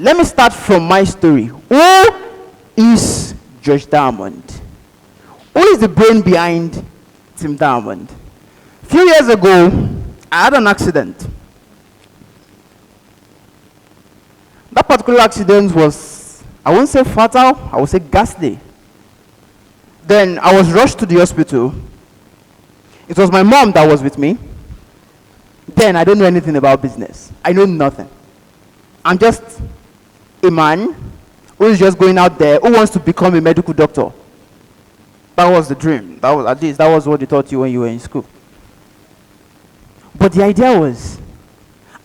let me start from my story. Who is Josh Diamond? Who is the brain behind Tim Diamond? A few years ago, I had an accident. That particular accident was, I won't say fatal, I would say ghastly. Then I was rushed to the hospital. It was my mom that was with me. Then I don't know anything about business. I know nothing. I'm just a man who is just going out there, who wants to become a medical doctor. That was the dream. At least that was what they taught you when you were in school. But the idea was,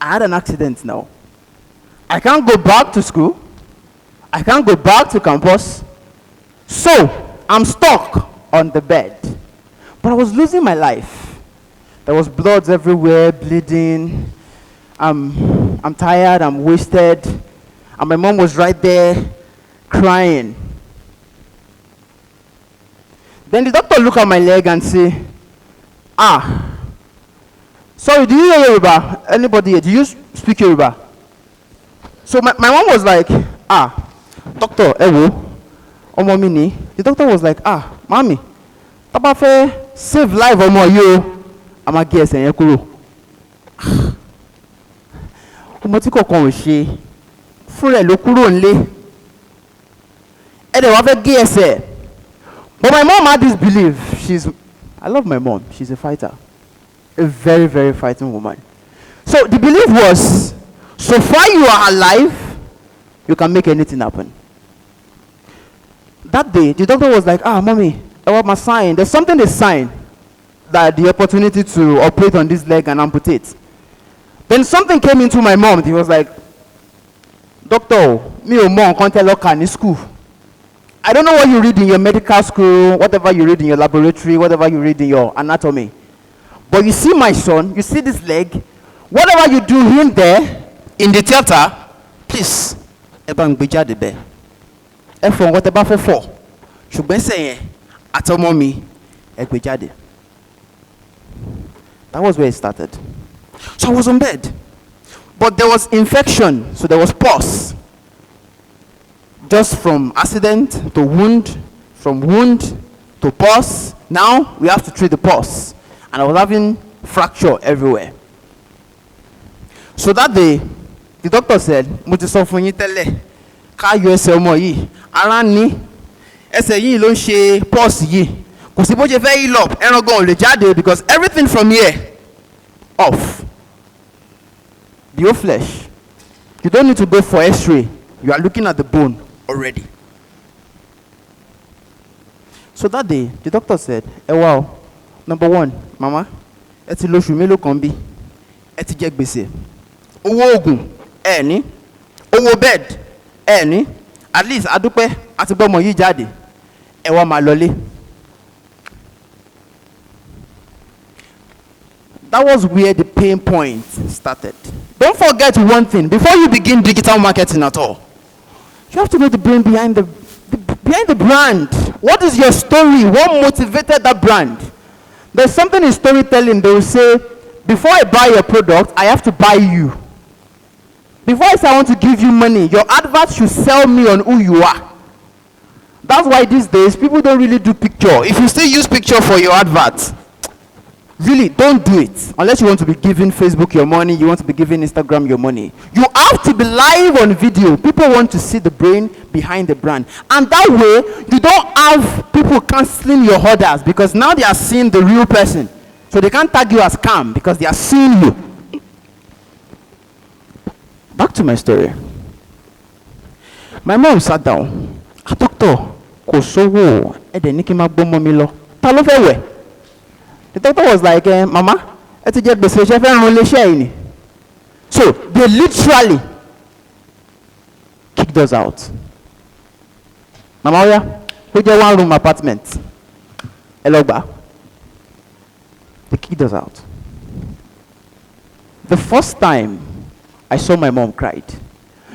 I had an accident now. I can't go back to school. I can't go back to campus. So, I'm stuck on the bed. But I was losing my life. There was blood everywhere, bleeding. I'm tired, I'm wasted. And my mom was right there, crying. Then the doctor looked at my leg and said, sorry, do you know Yoruba? Anybody here? Do you speak Yoruba? So my mom was like, doctor, ewo, omo mi ni. The doctor was like, mommy, taba fe save life omo yo, ama ge ese yen kuro. Omo ti kokan o se, fun re lo kuro nle. E de wa fe ge ese. But my mom had this belief. I love my mom. She's a fighter. A very, very fighting woman. So the belief was, so far you are alive, you can make anything happen. That day, the doctor was like, mommy, I want my sign. There's something they sign that the opportunity to operate on this leg and amputate. Then something came into my mom. He was like, doctor, me or mom can't tell her in school. I don't know what you read in your medical school, whatever you read in your laboratory, whatever you read in your anatomy. But you see my son, you see this leg, whatever you do in there, in the theater, please, eba ngbe jade be. E fo whatever fe for. Ṣùgbọ́n se yen atomo mi e gbe jade. That was where it started. So I was on bed. But there was infection, so there was pus. Just from accident to wound, from wound to pus. Now we have to treat the pus. And I was having fracture everywhere. So that day, the doctor said, mo ti sọ fún yín tẹ́lẹ̀, ká yọ ẹsẹ̀ ọmọ yìí, ara ní, ẹsẹ̀ yìí ló ń ṣe pus yìí. Kò sí bó ṣe fẹ́ heal up, ẹran gan ò lè jáde because everything from here, off. The whole flesh. You don't need to go for x-ray. You are looking at the bone already. So that day, the doctor said, wow, number one, mama, ẹ ti lóṣù mélòó kan bí, ẹ ti jẹ gbèsè. Owó oògùn, ẹ ní. Owó bed, ẹ ní. At least, adúpẹ́, àti gbọ́mọ yìí jáde. Ẹ wá máa lọlé. That was where the pain point started. Don't forget one thing. Before you begin digital marketing at all, you have to know the brain behind the brand. What is your story? What motivated that brand? There's something in storytelling. They will say, before I buy your product, I have to buy you. Before I say I want to give you money, your advert should sell me on who you are. That's why these days, people don't really do picture. If you still use picture for your advert, really, don't do it. Unless you want to be giving Facebook your money, you want to be giving Instagram your money. You have to be live on video. People want to see the brain behind the brand. And that way, you don't have people canceling your orders because now they are seeing the real person. So they can't tag you as scam because they are seeing you. Back to my story. My mom sat down. Doctor, kò sówó, ẹ dẹ̀ ní kí n má gbọ́mọ mi lọ. Ta ló fẹ́ wẹ̀? The doctor was like, mama, ẹ ti jẹ gbèsè ṣe fẹ́ ràn léṣẹ́ yìí ni. So they literally kicked us out. Mama oya, ó jẹ́ one room apartment. Ẹ lọ gbà. They kicked us out. The first time I saw my mom cried.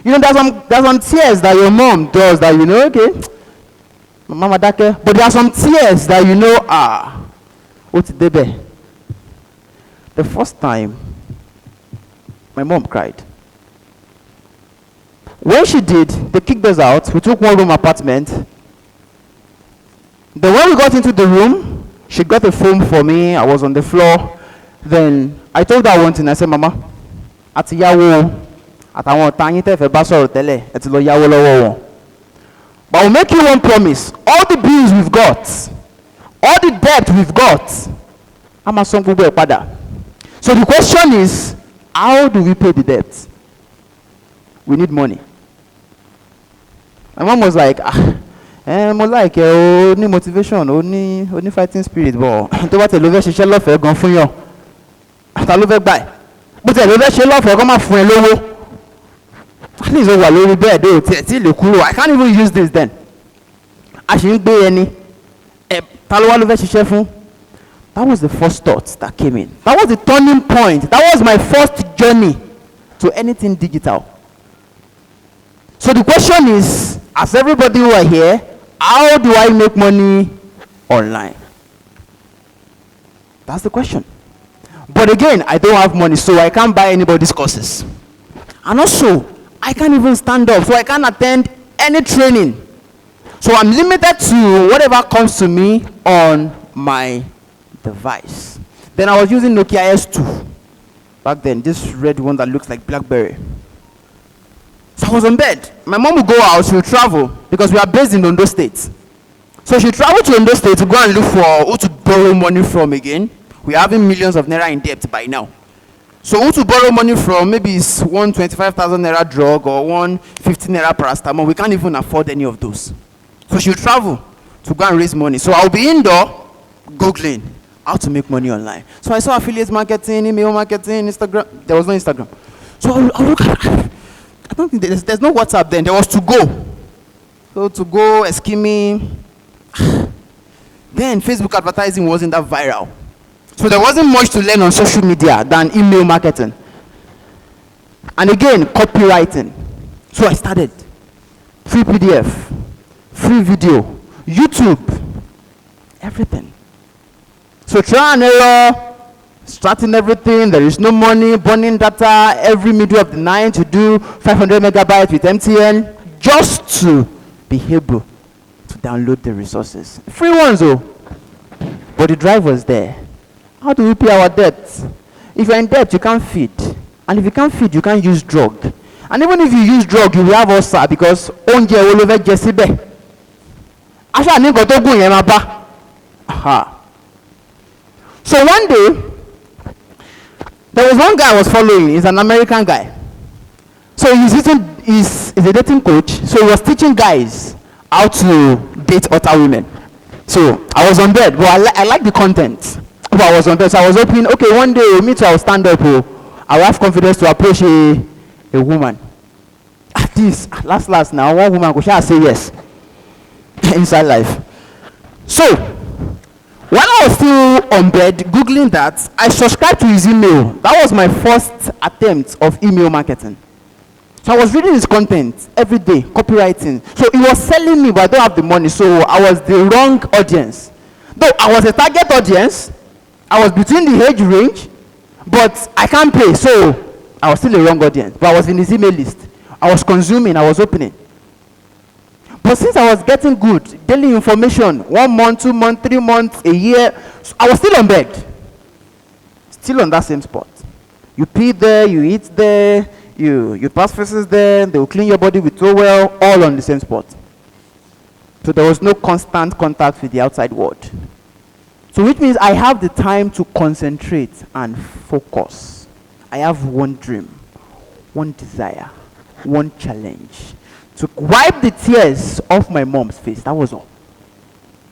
You know, there's some tears that your mom does that you know, okay, Mama Dake, but there are some tears that you know, what's the first time my mom cried. When she did, they kicked us out. We took one room apartment. Then when we got into the room, she got a foam for me. I was on the floor. Then I told her one thing. I said, Mama, àti yáwó àtàwọn ọ̀tá yín tẹ́ fẹ́ bá sọ̀rọ̀ tẹ́lẹ̀ ẹ ti lọ yáwó lọ́wọ́ wọn. But we'll make you one promise. All the bills we've got, all the debt we've got, a máa san gbogbo ẹ̀ padà. So the question is, how do we pay the debt? We need money. My mom was like, mo like o ní motivation, o ní fighting spirit, but tó bá tẹ̀ ló fẹ́ ṣiṣẹ́ lọ́fẹ̀ẹ́ gan fún yàn, ta ló fẹ́ gbà ẹ̀? Bó tẹ̀ ló fẹ́ ṣe lọ́fẹ̀ẹ́ kó má fún ẹ lówó. At least o wà lórí bẹ́ẹ̀ dé o tí lè kúrò. I can't even use this then. A ṣì ń gbé ẹni. Ta ló wá ló fẹ́ ṣiṣẹ́ fún? That was the first thought that came in. That was the turning point. That was my first journey to anything digital. So the question is, as everybody who are here, how do I make money online? That's the question. But again, I don't have money, so I can't buy anybody's courses. And also, I can't even stand up, so I can't attend any training. So I'm limited to whatever comes to me on my device. Then I was using Nokia S2. Back then, this red one that looks like BlackBerry. So I was in bed. My mom would go out, she would travel, because we are based in Ondo State. So she traveled to Ondo State to go and look for who to borrow money from again. We are having millions of naira in debt by now. So who to borrow money from? Maybe it's 125,000 naira drug or 150 naira paracetamol. We can't even afford any of those. So she would travel to go and raise money. So I'll be indoor, Googling how to make money online. So I saw affiliate marketing, email marketing, Instagram. There was no Instagram. So I'll look at, I don't think there's no WhatsApp then. There was To Go. So To Go, Eskimi. Then Facebook advertising wasn't that viral. So there wasn't much to learn on social media than email marketing. And again, copywriting. So I started. Free PDF, free video, YouTube, everything. So trial and error, starting everything, there is no money, burning data every middle of the night to do 500 megabytes with MTN, just to be able to download the resources. Free ones though, but the drive was there. How do we pay our debts? If you're in debt, you can't feed. And if you can't feed, you can't use drug. And even if you use drug, you will have ulcer because oúnjẹ wo ló fẹ́ jẹ síbẹ̀. Aṣá ní nǹkan tó gùn yẹn máa bá. So one day, there was one guy I was following. He's an American guy. So he's a dating coach. So he was teaching guys how to date other women. So I was on bed, but I like the content. But I was on bed, so I was hoping, okay, one day me too, I'll stand up. I will have confidence to approach a woman. At this, last now, one woman could say yes inside life. So while I was still on bed Googling that, I subscribed to his email. That was my first attempt of email marketing. So I was reading his content every day, copywriting. So he was selling me, but I don't have the money, so I was the wrong audience. Though I was a target audience, I was between the age range, but I can't pay, so I was still a wrong audience. But I was in his email list. I was consuming, I was opening. But since I was getting good, daily information, 1 month, 2 months, 3 months, a year, so I was still on bed. Still on that same spot. You pee there, you eat there, you pass faces there, they will clean your body with towel, all on the same spot. So there was no constant contact with the outside world. So which means I have the time to concentrate and focus. I have one dream, one desire, one challenge. To wipe the tears off my mom's face. That was all.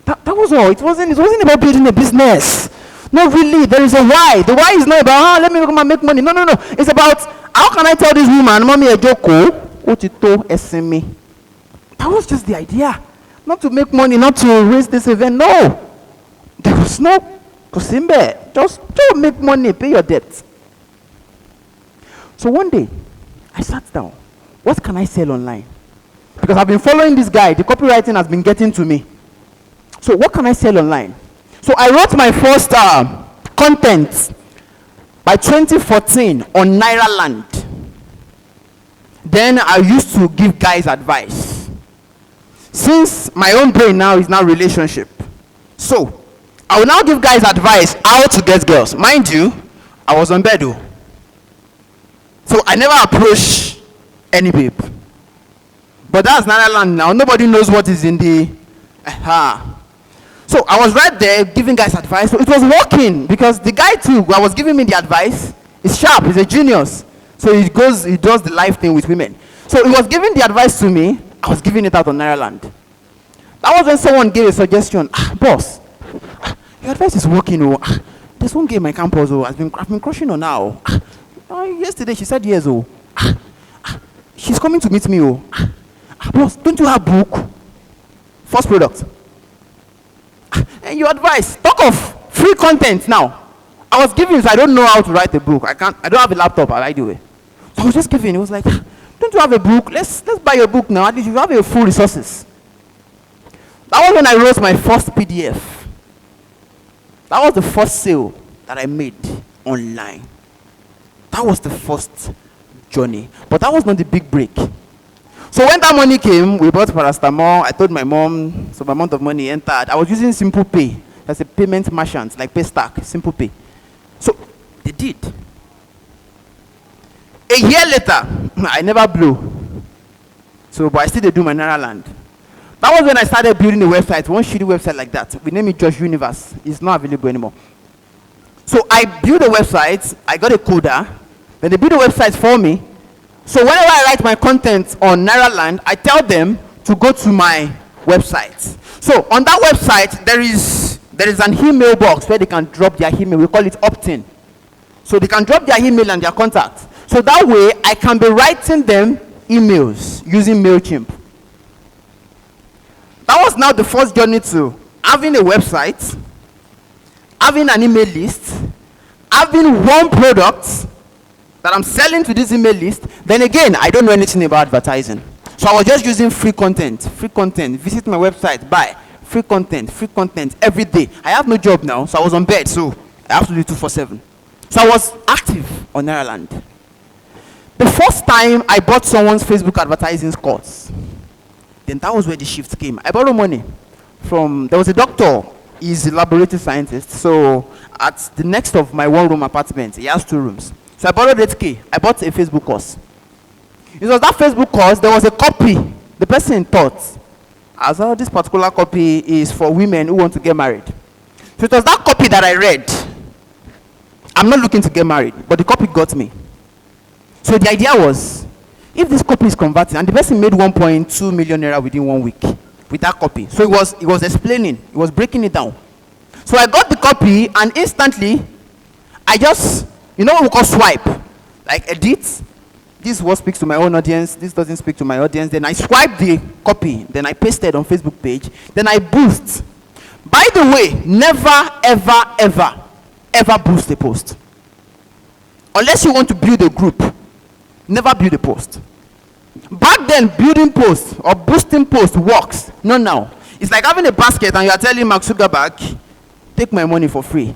That was all. It wasn't about building a business. No, really, there is a why. The why is not about, let me make money. No. It's about, how can I tell this woman, mommy, a joko, otito esime. That was just the idea. Not to make money, not to raise this event. No. There was no kusimbe. Just to make money, pay your debts. So one day, I sat down. What can I sell online? Because I've been following this guy. The copywriting has been getting to me. So what can I sell online? So I wrote my first content by 2014 on Nairaland. Then I used to give guys advice. Since my own brain now is now relationship, so I will now give guys advice how to get girls. Mind you, I was on bed though. So I never approach any babe. But that's Naira land now. Nobody knows what is in the So I was right there giving guys advice. So it was working because the guy too who was giving me the advice is sharp, he's a genius. So he does the life thing with women. So he was giving the advice to me, I was giving it out on Naira land. That was when someone gave a suggestion. Boss, your advice is working. There's one girl in my campus I've been crushing on now. Yesterday she said yes. She's coming to meet me. Boss, don't you have book? First product. And your advice, talk of free content now. I was giving, so I don't know how to write a book. I don't have a laptop, I do it. So I was just giving. It was like, don't you have a book? Let's buy your book now. At least you have your full resources. That was when I wrote my first PDF. That was the first sale that I made online. That was the first journey. But that was not the big break. So when that money came, we bought paracetamol. I told my mom some amount of money entered. I was using Simple Pay. That's a payment merchant, like Paystack, Simple Pay. So they did. A year later, I never blew. So, but I still did do my Naira land. That was when I started building a website, one shitty website like that. We named it Josh Universe. It's not available anymore. So I built a website. I got a coder. Then they built a website for me. So whenever I write my content on Naira land, I tell them to go to my website. So on that website, there is an email box where they can drop their email. We call it opt-in. So they can drop their email and their contact. So that way, I can be writing them emails using MailChimp. That was now the first journey to having a website, having an email list, having one product that I'm selling to this email list. Then again, I don't know anything about advertising. So I was just using free content. Visit my website, buy. Free content every day. I have no job now, so I was on bed, so I have to do 247. So I was active on Naira land. The first time I bought someone's Facebook advertising course, then that was where the shift came. I borrowed money from, there was a doctor, he's a laboratory scientist, so at the next of my one-room apartment, he has 2 rooms. So I borrowed 8K, I bought a Facebook course. It was that Facebook course, there was a copy. The person thought, as well, this particular copy is for women who want to get married. So it was that copy that I read. I'm not looking to get married, but the copy got me. So the idea was, if this copy is converted, and the person made 1.2 million naira within 1 week with that copy. So it was explaining, it was breaking it down. So I got the copy, and instantly, I just, you know what we call swipe? Like edit. This is what speaks to my own audience, this doesn't speak to my audience. Then I swipe the copy, then I paste it on Facebook page, then I boost. By the way, never, ever boost a post. Unless you want to build a group, never build a post. Back then, building posts or boosting posts works. Not now. It's like having a basket and you are telling Mark Zuckerberg, take my money for free.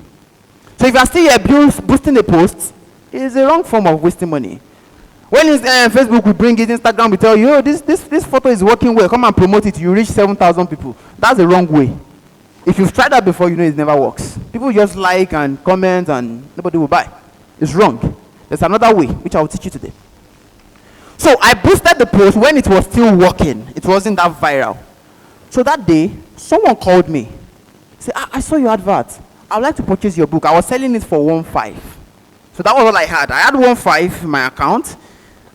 So if you are still here boosting a post, it is a wrong form of wasting money. When Facebook will bring it, Instagram will tell you, oh, this photo is working well, come and promote it, you reach 7,000 people. That's the wrong way. If you've tried that before, you know it never works. People just like and comment and nobody will buy. It's wrong. There's another way, which I will teach you today. So I boosted the post when it was still working. It wasn't that viral. So that day, someone called me. Said, I saw your advert. I would like to purchase your book. I was selling it for 1.5. So that was all I had. I had 1.5 in my account.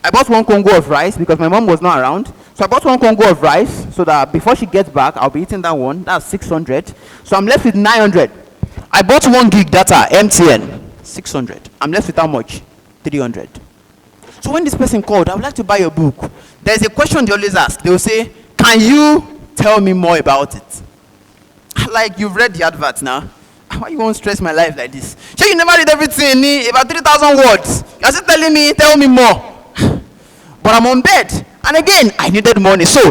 I bought 1 Congo of rice because my mom was not around. So I bought 1 Congo of rice so that before she gets back, I'll be eating that one. That's 600. So I'm left with 900. I bought 1 gig data, MTN, 600. I'm left with how much? 300. So when this person called, I would like to buy your book. There's a question they always ask. They will say, can you tell me more about it? Like, you've read the advert now. Why you won't stress my life like this? Sure, you never read everything, about 3,000 words. You're still telling me, tell me more. But I'm on bed. And again, I needed money. So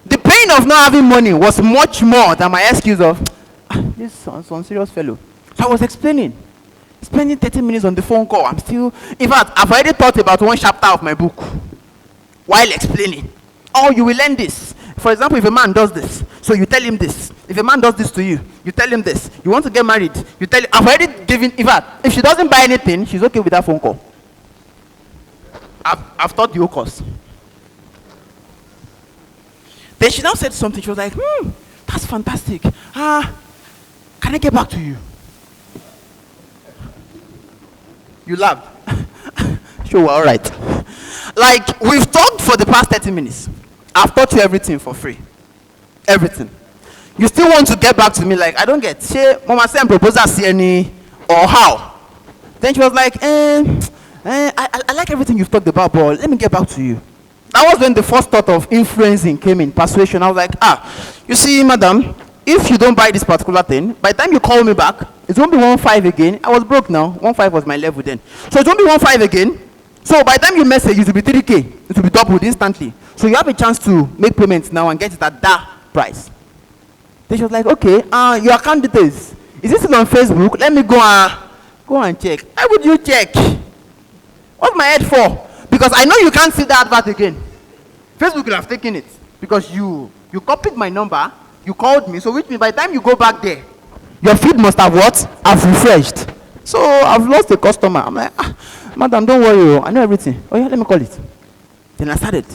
the pain of not having money was much more than my excuse of, this some serious fellow. So I was explaining. Spending 30 minutes on the phone call. I'm still, in fact, I've already thought about 1 chapter of my book. while explaining. Or you will learn this. For example, if a man does this, so you tell him this. If a man does this to you, you tell him this. You want to get married, you tell him. I've already given, in fact, if she doesn't buy anything, she's okay with that phone call. I've taught the whole course. Then she now said something. She was like, that's fantastic. Can I get back to you? You laughed. Sure, all right. Like, we've talked for the past 30 minutes. I've taught you everything for free. Everything. You still want to get back to me like, I don't get. She, Mama said, proposal CNE or how? Then she was like, I like everything you've talked about, but let me get back to you. That was when the first thought of influencing came in, persuasion. I was like, you see, madam, if you don't buy this particular thing, by the time you call me back, it won't be 1.5 again. I was broke now. 1.5 was my level then. So it won't be 1.5 again. So by the time you message, it will be 3K. It will be doubled instantly. So you have a chance to make payments now and get it at that price. Then she was like, okay, your account details. Is this still on Facebook? Let me go and check. Why would you check? What's my head for? Because I know you can't see that advert again. Facebook will have taken it. Because you copied my number, you called me, so which means by the time you go back there, your feed must have what? Have refreshed. So I've lost a customer. I'm like, madam, don't worry, I know everything. Oh yeah, let me call it. Then I started.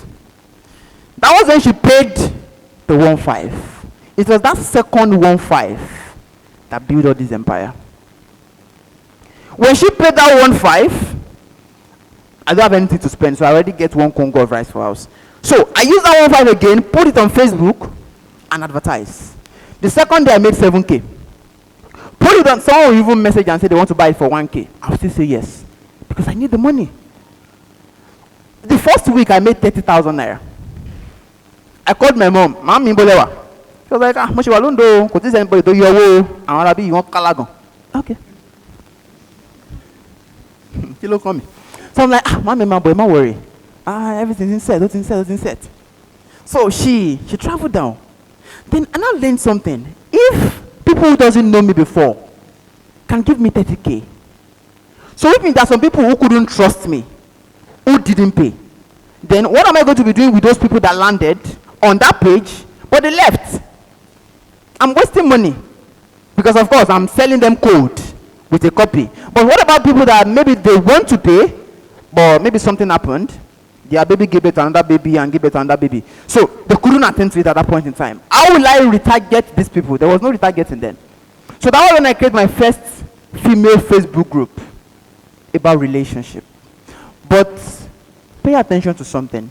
That was when she paid the 1.5. It was that second 1.5 that built all this empire. When she paid that 1.5, I don't have anything to spend, so I already get 1 Congo of rice for house. So I use that 1.5 again, put it on Facebook, and advertise. The second day I made 7K. Put it on, someone will even message and say they want to buy it for 1K. I'll still say yes, because I need the money. The first week I made 30,000 naira. I called my mom, Mom Imbolewa. She was like, Moshi Walundo, because this anybody do your way, and I'll be you want Kalagon. Okay. Kilo call me. So I'm like, Mama, boy, don't worry. Everything's in set. So she traveled down. Then I now learned something. If people who doesn't know me before can give me 30K, so it means there are some people who couldn't trust me, who didn't pay. Then what am I going to be doing with those people that landed on that page, but they left? I'm wasting money. Because of course, I'm selling them code with a copy. But what about people that maybe they want to pay, but maybe something happened, their baby gave birth to another baby and gave birth to another baby. So they couldn't attend to it at that point in time. How will I retarget these people? There was no retargeting then. So that was when I created my first female Facebook group about relationship. But pay attention to something.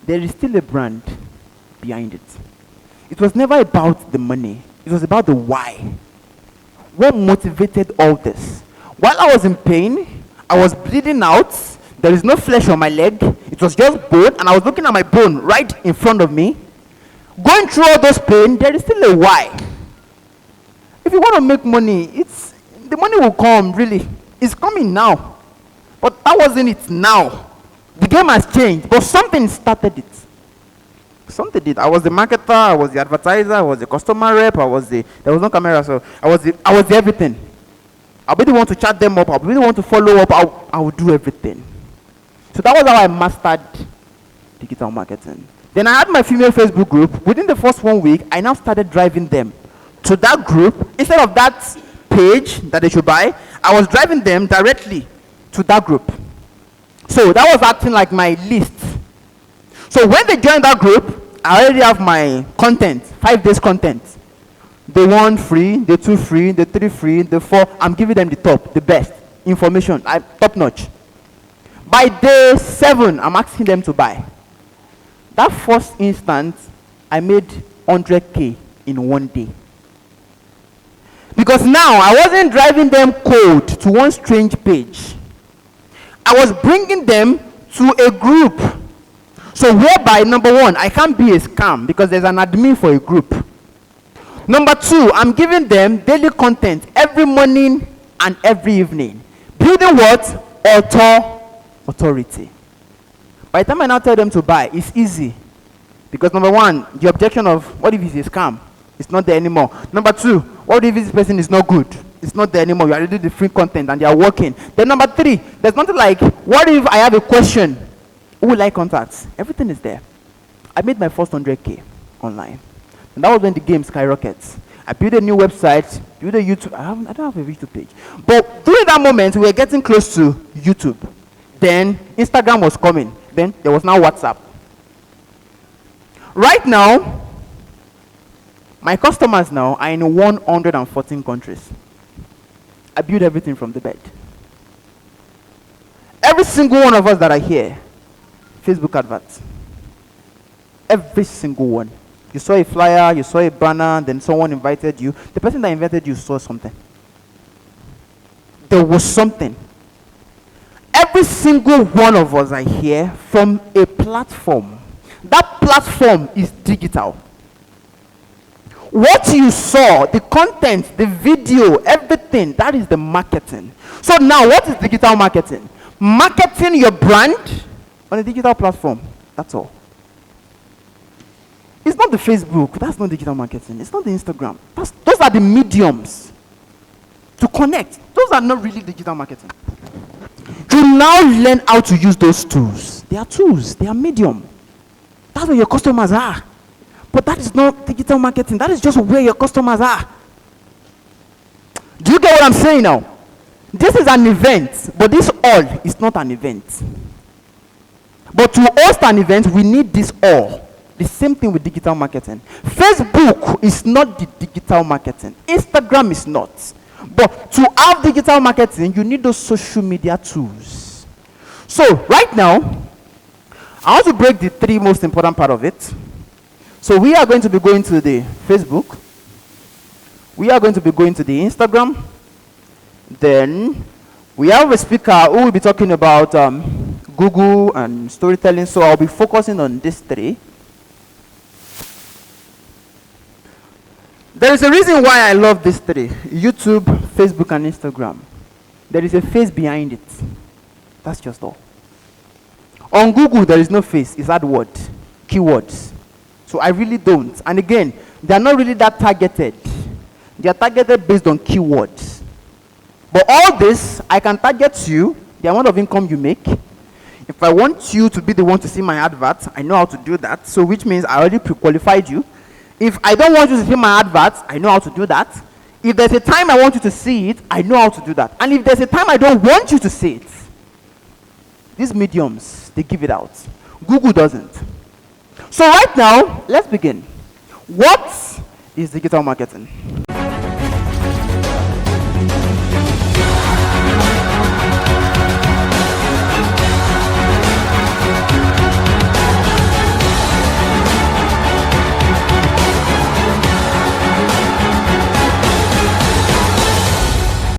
There is still a brand behind it. It was never about the money. It was about the why. What motivated all this? While I was in pain, I was bleeding out. There is no flesh on my leg. It was just bone, and I was looking at my bone right in front of me. Going through all those pain, there is still a why. If you want to make money, the money will come, really. It's coming now. But that wasn't it now. The game has changed, but something started it. Something did. I was the marketer, I was the advertiser, I was the customer rep, there was no camera, so I was the everything. I really want to chat them up, I really want to follow up, I would do everything. So that was how I mastered digital marketing. Then I had my female Facebook group. Within the first 1 week, I now started driving them to that group. Instead of that page that they should buy, I was driving them directly to that group. So that was acting like my list. So when they joined that group, I already have my content, 5 days content. Day 1 free, day 2 free, day 3 free, day 4, I'm giving them the top, the best information, top notch. By day 7, I'm asking them to buy. That first instance, I made 100K in 1 day. Because now, I wasn't driving them cold to one strange page. I was bringing them to a group. So whereby, number 1, I can't be a scam because there's an admin for a group. Number 2, I'm giving them daily content every morning and every evening. Building what? Authority. By the time I now tell them to buy, it's easy. Because number 1, the objection of, what if it's a scam? It's not there anymore. Number 2, what if this person is not good? It's not there anymore. You already did the free content and they are working. Then number 3, there's nothing like, what if I have a question? Who would like contacts? Everything is there. I made my first 100K online. And that was when the game skyrockets. I built a new website, built a YouTube. I don't have a YouTube page. But during that moment, we were getting close to YouTube. Then Instagram was coming. Then there was now WhatsApp. Right now, my customers now are in 114 countries. I build everything from the bed. Every single one of us that are here, Facebook adverts. Every single one. You saw a flyer, you saw a banner, then someone invited you. The person that invited you saw something. There was something. Every single one of us are here from a platform. That platform is digital. What you saw, the content, the video, everything, that is the marketing. So now, what is digital marketing? Marketing your brand on a digital platform. That's all. It's not the Facebook. That's not digital marketing. It's not the Instagram. Those are the mediums to connect. Those are not really digital marketing. You now learn how to use those tools. They are tools. They are medium. That's where your customers are. But that is not digital marketing. That is just where your customers are. Do you get what I'm saying now? This is an event, but this all is not an event. But to host an event, we need this all. The same thing with digital marketing. Facebook is not the digital marketing. Instagram is not. But to have digital marketing, you need those social media tools. So right now, I want to break the three most important part of it. So we are going to be going to the Facebook. We are going to be going to the Instagram. Then we have a speaker who will be talking about Google and storytelling. So I'll be focusing on these three. There is a reason why I love these three: YouTube, Facebook, and Instagram. There is a face behind it. That's just all. On Google, there is no face. It's AdWords, keywords. So I really don't. And again, they are not really that targeted. They are targeted based on keywords. But all this, I can target you, the amount of income you make. If I want you to be the one to see my advert, I know how to do that. So which means I already pre-qualified you. If I don't want you to see my adverts, I know how to do that. If there's a time I want you to see it, I know how to do that. And if there's a time I don't want you to see it, these mediums, they give it out. Google doesn't. So right now, let's begin. What is digital marketing?